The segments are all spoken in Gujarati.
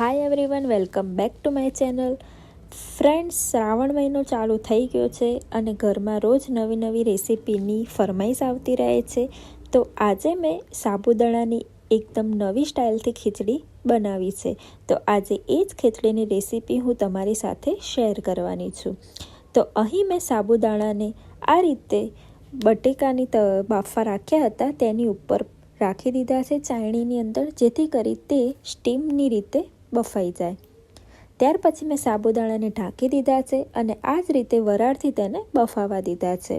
Hi everyone, welcome back to my channel. Friends, શ્રાવણ મહિનો ચાલુ થઈ ગયો છે અને ઘરમાં રોજ નવી નવી રેસીપીની ફરમાઈશ આવતી રહે છે. તો આજે મેં સાબુદાણાની એકદમ નવી સ્ટાઇલથી ખીચડી બનાવી છે. તો આજે એ જ ખીચડીની રેસીપી હું તમારી સાથે શેર કરવાની છું. તો અહીં મેં સાબુદાણાને આ રીતે બટેકાની બાફા રાખ્યા હતા તેની ઉપર રાખી દીધા છે ચાયણીની અંદર, જેથી કરી તે સ્ટીમની રીતે બફાઈ જાય. ત્યાર પછી મેં સાબુદાણાને ઢાંકી દીધા છે અને આ જ રીતે વરાળથી તેને બફાવા દીધા છે.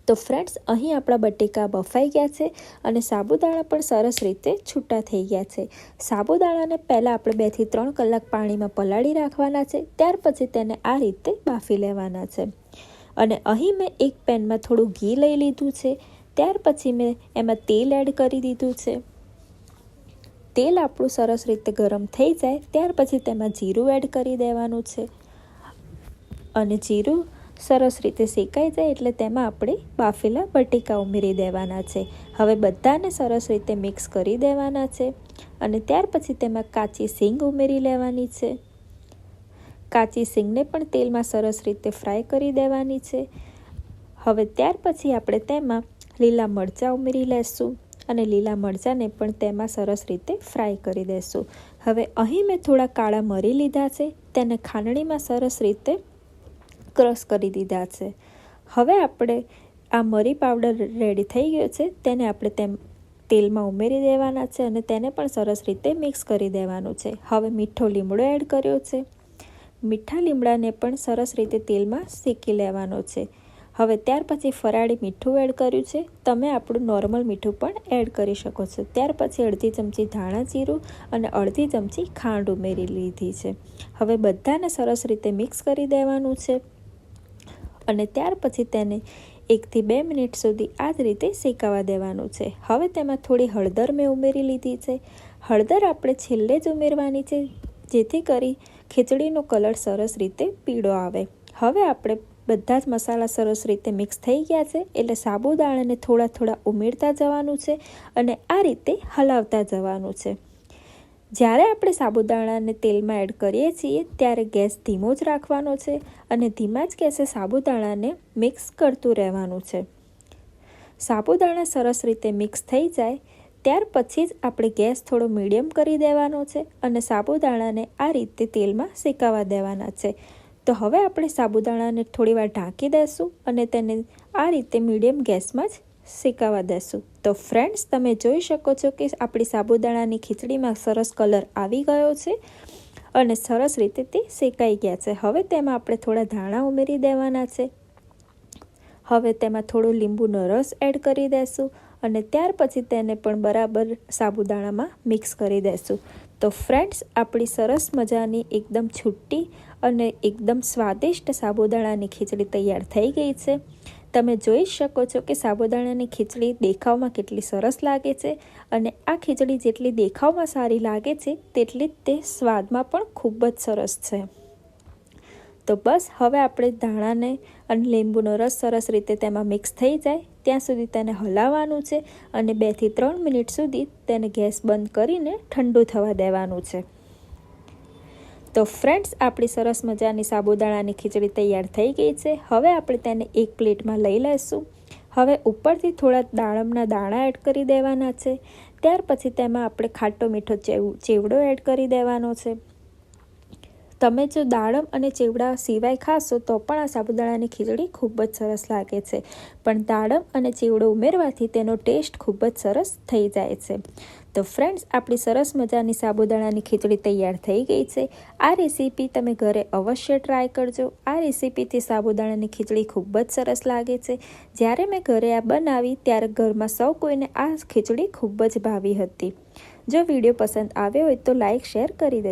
તો ફ્રેન્ડ્સ, અહીં આપણા બટેકા બફાઈ ગયા છે અને સાબુદાણા પણ સરસ રીતે છૂટા થઈ ગયા છે. સાબુદાણાને પહેલાં આપણે 2 થી 3 કલાક પાણીમાં પલાળી રાખવાના છે. ત્યાર પછી તેને આ રીતે બાફી લેવાના છે. અને અહીં મેં એક પેનમાં થોડું ઘી લઈ લીધું છે. ત્યાર પછી મેં એમાં તેલ એડ કરી દીધું છે. તેલ આપણું સરસ રીતે ગરમ થઈ જાય ત્યાર પછી તેમાં જીરું એડ કરી દેવાનું છે. અને જીરું સરસ રીતે શેકાઈ જાય એટલે તેમાં આપણે બાફેલા બટેકા ઉમેરી દેવાના છે. હવે બધાને સરસ રીતે મિક્સ કરી દેવાના છે. અને ત્યાર પછી તેમાં કાચી સિંગ ઉમેરી લેવાની છે. કાચી સિંગને પણ તેલમાં સરસ રીતે ફ્રાય કરી દેવાની છે. હવે ત્યાર પછી આપણે તેમાં લીલા મરચાં ઉમેરી લેશું અને લીલા મરચાંને પણ તેમાં સરસ રીતે ફ્રાય કરી દેશું. હવે અહીં મેં થોડા કાળા મરી લીધા છે, તેને ખાંડણીમાં સરસ રીતે ક્રશ કરી દીધા છે. હવે આપણે આ મરી પાવડર રેડી થઈ ગયો છે, તેને આપણે તેલમાં ઉમેરી દેવાના છે અને તેને પણ સરસ રીતે મિક્સ કરી દેવાનું છે. હવે મીઠો લીમડો એડ કર્યો છે. મીઠા લીમડાને પણ સરસ રીતે તેલમાં શેકી લેવાનો છે. હવે ત્યાર પછી ફરાળી મીઠું એડ કર્યું છે. તમે આપણું નોર્મલ મીઠું પણ એડ કરી શકો છો. ત્યાર પછી અડધી ચમચી ધાણા જીરું અને અડધી ચમચી ખાંડ ઉમેરી લીધી છે. હવે બધાને સરસ રીતે મિક્સ કરી દેવાનું છે અને ત્યાર પછી તેને 1 થી 2 મિનિટ સુધી આ જ રીતે શેકાવા દેવાનું છે. હવે તેમાં થોડી હળદર મેં ઉમેરી લીધી છે. હળદર આપણે છેલ્લે જ ઉમેરવાની છે, જેથી કરી ખીચડીનો કલર સરસ રીતે પીળો આવે. હવે આપણે બધા જ મસાલા સરસ રીતે મિક્સ થઈ ગયા છે એટલે સાબુદાણાને થોડા ઉમેરતા જવાનું છે અને આ રીતે હલાવતા જવાનું છે. જ્યારે આપણે સાબુદાણાને તેલમાં એડ કરીએ છીએ ત્યારે ગેસ ધીમો જ રાખવાનો છે અને ધીમા જ ગેસે સાબુદાણાને મિક્સ કરતું રહેવાનું છે. સાબુદાણા સરસ રીતે મિક્સ થઈ જાય ત્યાર પછી જ આપણે ગેસ થોડો મીડિયમ કરી દેવાનો છે અને સાબુદાણાને આ રીતે તેલમાં શેકાવા દેવાના છે. તો હવે આપણે સાબુદાણાને થોડીવાર ઢાંકી દઈશું અને તેને આ રીતે મીડિયમ ગેસમાં જ શેકાવા દઈશું. તો ફ્રેન્ડ્સ, તમે જોઈ શકો છો કે આપણી સાબુદાણાની ખીચડીમાં સરસ કલર આવી ગયો છે અને સરસ રીતે તે શેકાઈ ગયા છે. હવે તેમાં આપણે થોડા ધાણા ઉમેરી દેવાના છે. હવે તેમાં થોડો લીંબુનો રસ એડ કરી દઈશું અને ત્યાર પછી તેને પણ બરાબર સાબુદાણામાં મિક્સ કરી દઈશું. તો ફ્રેન્ડ્સ, આપણી સરસ મજાની એકદમ છૂટી અને એકદમ સ્વાદિષ્ટ સાબુદાણાની ખીચડી તૈયાર થઈ ગઈ છે. તમે જોઈ શકો છો કે સાબુદાણાની ખીચડી દેખાવમાં કેટલી સરસ લાગે છે અને આ ખીચડી જેટલી દેખાવમાં સારી લાગે છે તેટલી જ તે સ્વાદમાં પણ ખૂબ જ સરસ છે. તો બસ હવે આપણે ધાણાને અને લીંબુનો રસ સરસ રીતે તેમાં મિક્સ થઈ જાય ત્યાં સુધી તેને હલાવવાનું છે અને 2 થી 3 મિનિટ સુધી તેને ગેસ બંધ કરીને ઠંડુ થવા દેવાનું છે. તો ફ્રેન્ડ્સ, આપણી સરસ મજાની સાબુદાણાની ખીચડી તૈયાર થઈ ગઈ છે. હવે આપણે તેને એક પ્લેટમાં લઈ લઈશું. હવે ઉપરથી થોડા દાડમના દાણા એડ કરી દેવાના છે. ત્યાર પછી તેમાં આપણે ખાટો મીઠો ચેવડો એડ કરી દેવાનો છે. તમે જો દાડમ અને ચેવડા સિવાય ખાશો તો પણ આ સાબુદાણાની ખીચડી ખૂબ જ સરસ લાગે છે, પણ દાડમ અને ચેવડો ઉમેરવાથી તેનો ટેસ્ટ ખૂબ જ સરસ થઈ જાય છે. તો ફ્રેન્ડ્સ, આપણી સરસ મજાની સાબુદાણાની ખીચડી તૈયાર થઈ ગઈ છે. આ રેસીપી તમે ઘરે અવશ્ય ટ્રાય કરજો. આ રેસીપીથી સાબુદાણાની ખીચડી ખૂબ જ સરસ લાગે છે. જ્યારે મેં ઘરે આ બનાવી ત્યારે ઘરમાં સૌ કોઈને આ ખીચડી ખૂબ જ ભાવી હતી. જો વિડીયો પસંદ આવ્યો હોય તો લાઇક શેર કરી દેજો.